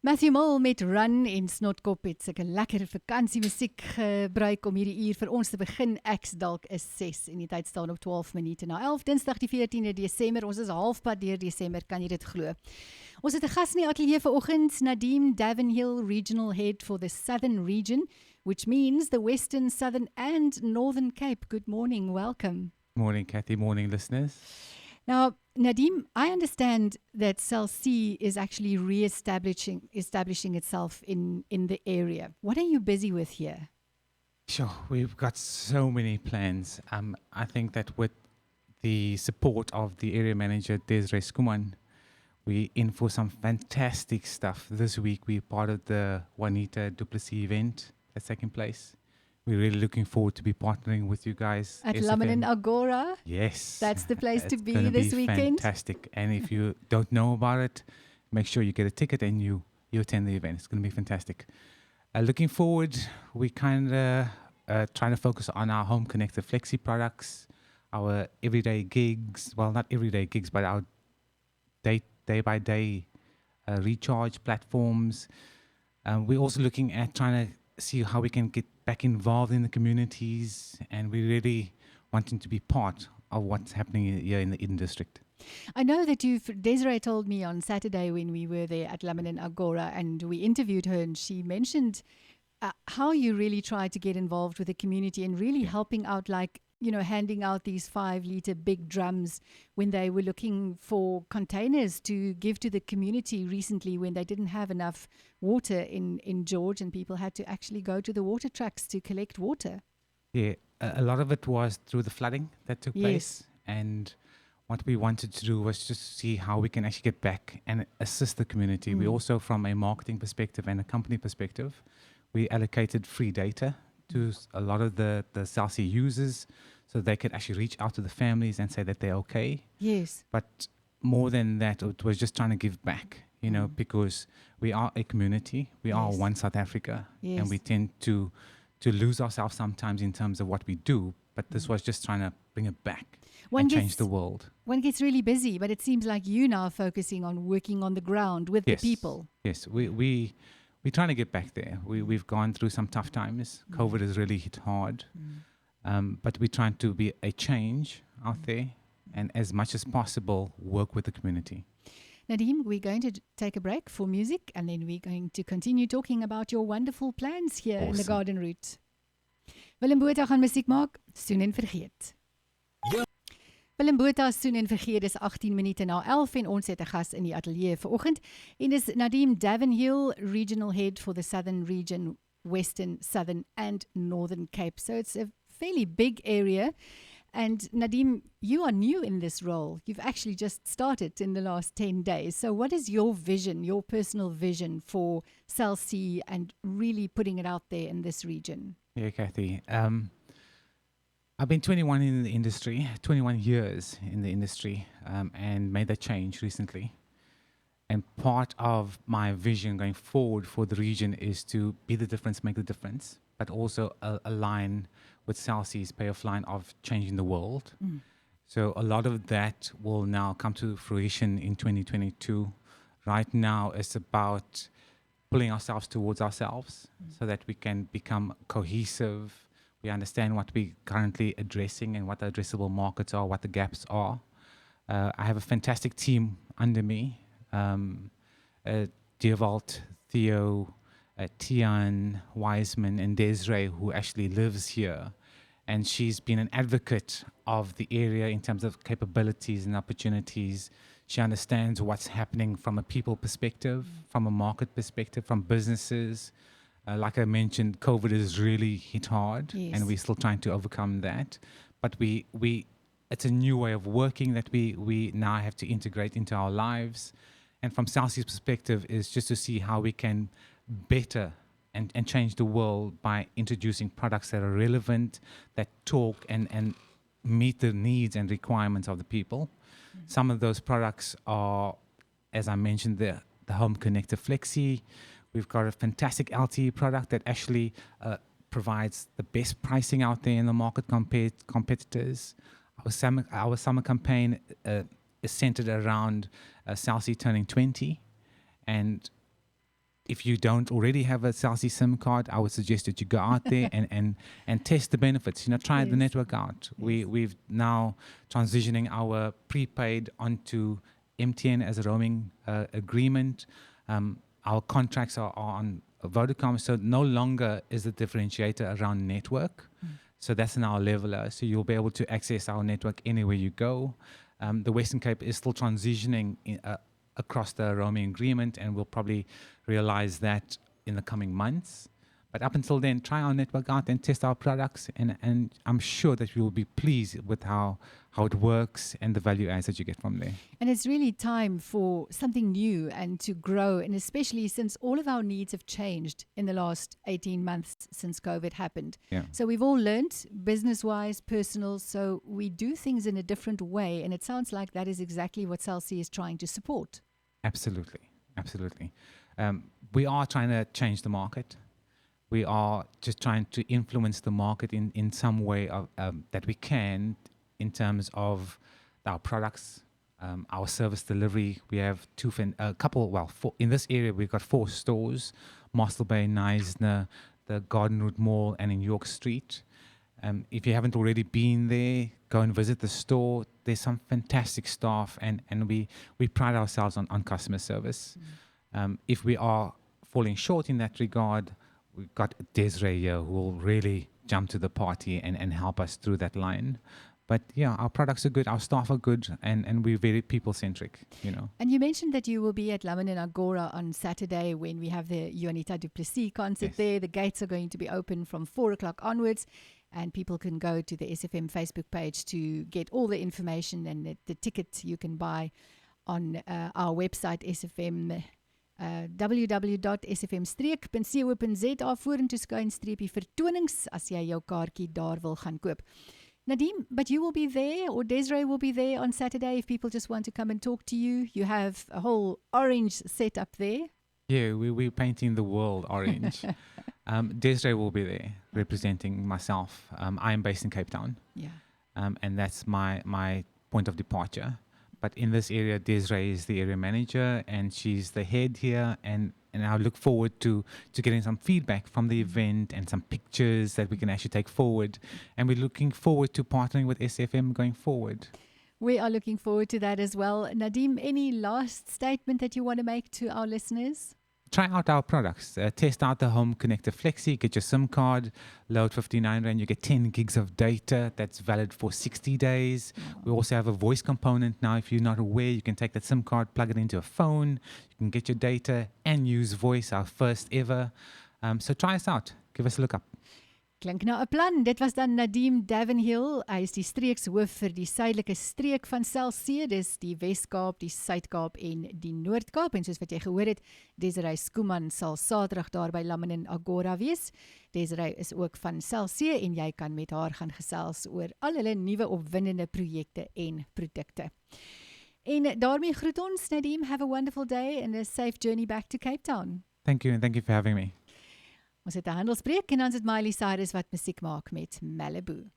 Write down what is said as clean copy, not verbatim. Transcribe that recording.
Matthew Mole met Run en Snotkop het sulke lekker vakansiemusiek gebruik om hierdie uur vir ons te begin. Ek's dalk is 6 en die tyd staan op 12 minute na 11, Dinsdag die 14de Desember. Ons is halfpad deur Desember, kan jy dit glo? Ons het 'n gas in die ateljee vanoggend, Nadeem Davenhill, Regional Head for the Southern Region, which means the Western, Southern and Northern Cape. Good morning, welcome. Morning, Kathy. Morning, listeners. Now, Nadeem, I understand that Cell C is actually establishing itself in the area. What are you busy with here? Sure, we've got so many plans. I think that with the support of the area manager, Desiree Skuman, we're in for some fantastic stuff. This week, we're part of the Juanita Duplessis event that's taking place. We're really looking forward to be partnering with you guys. At Laminin Agora? Yes. That's the place to be this this weekend? Fantastic. And if you don't know about it, make sure you get a ticket and you attend the event. It's going to be fantastic. Looking forward, we kind of trying to focus on our home connected flexi products, our everyday gigs. Well, not everyday gigs, but our day-by-day recharge platforms. We're also looking at trying to see how we can get back involved in the communities, and we're really wanting to be part of what's happening here in the Eden District. I know that Desiree told me on Saturday when we were there at Laminin Agora and we interviewed her, and she mentioned how you really try to get involved with the community and really helping out, like, you know, handing out these 5-liter big drums when they were looking for containers to give to the community recently when they didn't have enough water in George, and people had to actually go to the water trucks to collect water. Yeah, a lot of it was through the flooding that took Yes. place, and what we wanted to do was just see how we can actually get back and assist the community. We also, from a marketing perspective and a company perspective, we allocated free data to a lot of the Cell C users, so they could actually reach out to the families and say that they're okay. Yes. But more than that, it was just trying to give back, you know, because we are a community, we are Yes. one South Africa, Yes. and we tend to lose ourselves sometimes in terms of what we do. But this was just trying to bring it back and change the world. One gets really busy, but it seems like you now are focusing on working on the ground with the people. Yes, we're trying to get back there. We've gone through some tough times. COVID has really hit hard. But we're trying to be a change out there and as much as possible work with the community. Nadeem, we're going to take a break for music and then we're going to continue talking about your wonderful plans here in the Awesome. Garden Route. Willem Botha gaan musiek maak, Soen en Vergeet. Willem Botha, Soen en Vergeet, is 18 minute na 11 en ons het 'n gas in die ateljee vanoggend. En dis Nadeem Davenhill, Regional Head for the Southern Region, Western, Southern and Northern Cape. So it's a fairly big area. And Nadeem, you are new in this role. You've actually just started in the last 10 days. So what is your vision, your personal vision for Cell C and really putting it out there in this region? Yeah, Kathy. I've been 21 in the industry, 21 years in the industry, and made that change recently. And part of my vision going forward for the region is to be the difference, make the difference, but also align with Cell C's pay of line of changing the world. So a lot of that will now come to fruition in 2022. Right now, it's about pulling ourselves towards ourselves so that we can become cohesive. We understand what we're currently addressing and what the addressable markets are, what the gaps are. I have a fantastic team under me. Dewald, Theo, Tian, Wiseman, and Desiree, who actually lives here. And she's been an advocate of the area in terms of capabilities and opportunities. She understands what's happening from a people perspective, from a market perspective, from businesses. Like I mentioned, COVID has really hit hard, and we're still trying to overcome that. But it's a new way of working that we now have to integrate into our lives. And from Cell C's perspective is just to see how we can better and change the world by introducing products that are relevant, that talk and meet the needs and requirements of the people. Some of those products are, as I mentioned, the home connector flexi. We've got a fantastic LTE product that actually provides the best pricing out there in the market compared to competitors. Our summer campaign is centered around Cell C turning 20, and if you don't already have a Cell C SIM card, I would suggest that you go out there and test the benefits. Try the Yes. network out. We've now transitioning our prepaid onto MTN as a roaming agreement. Our contracts are on Vodacom, so no longer is the differentiator around network. So that's an our leveler. So you'll be able to access our network anywhere you go. The Western Cape is still transitioning across the roaming agreement, and we'll probably realize that in the coming months. But up until then, try our network out and test our products, and I'm sure that you will be pleased with how it works and the value adds that you get from there. And it's really time for something new and to grow, and especially since all of our needs have changed in the last 18 months since COVID happened. Yeah. So we've all learnt, business-wise, personal, so we do things in a different way, and it sounds like that is exactly what Cell C is trying to support. Absolutely. We are trying to change the market. We are just trying to influence the market in some way that we can, in terms of our products, our service delivery. We have four, in this area we've got 4 stores: Marstal Bay, Knysna, the Gardenwood Mall, and in York Street. If you haven't already been there, go and visit the store. There's some fantastic staff, and we pride ourselves on customer service. If we are falling short in that regard, we've got Desiree here who will really jump to the party and help us through that line. But yeah, our products are good, our staff are good, and we're very people-centric, And you mentioned that you will be at Laminin Agora on Saturday when we have the Juanita du Plessis concert. Yes. There. The gates are going to be open from 4 o'clock onwards, and people can go to the SFM Facebook page to get all the information, and the ticket you can buy on our website, SFM. www.sfmstreek.co.za vorentoe skuinstreepie vertonings as jy jou kaartjie daar wil gaan koop. Nadeem, but you will be there, or Desiree will be there on Saturday if people just want to come and talk to you. You have a whole orange set up there. Yeah, we're painting the world orange. Desiree will be there representing myself. I am based in Cape Town. Yeah. And that's my point of departure. But in this area, Desiree is the area manager, and she's the head here. And I look forward to getting some feedback from the event and some pictures that we can actually take forward. And we're looking forward to partnering with SFM going forward. We are looking forward to that as well. Nadeem, any last statement that you want to make to our listeners? Try out our products. Test out the Home Connector Flexi. Get your SIM card, load 59 Rand. You get 10 gigs of data that's valid for 60 days. We also have a voice component now. If you're not aware, you can take that SIM card, plug it into a phone. You can get your data and use voice, our first ever. So try us out. Give us a look up. Klink na 'n plan. Dit was dan Nadeem Davenhill. Hy is die streekshoof vir die suidelike streek van Cell C. Dis die Wes-Kaap, die Suid-Kaap en die Noord-Kaap. En soos wat jy gehoor het, Desiree Skuman sal Saterdag daar by Laminin Agora wees. Desiree is ook van Cell C en jy kan met haar gaan gesels oor al hulle nuwe opwindende projekte en produkte. En daarmee groet ons, Nadeem. Have a wonderful day and a safe journey back to Cape Town. Thank you, and thank you for having me. Ons het 'n handelsbreek en dan is dit Miley Cyrus wat musiek maak met Malibu.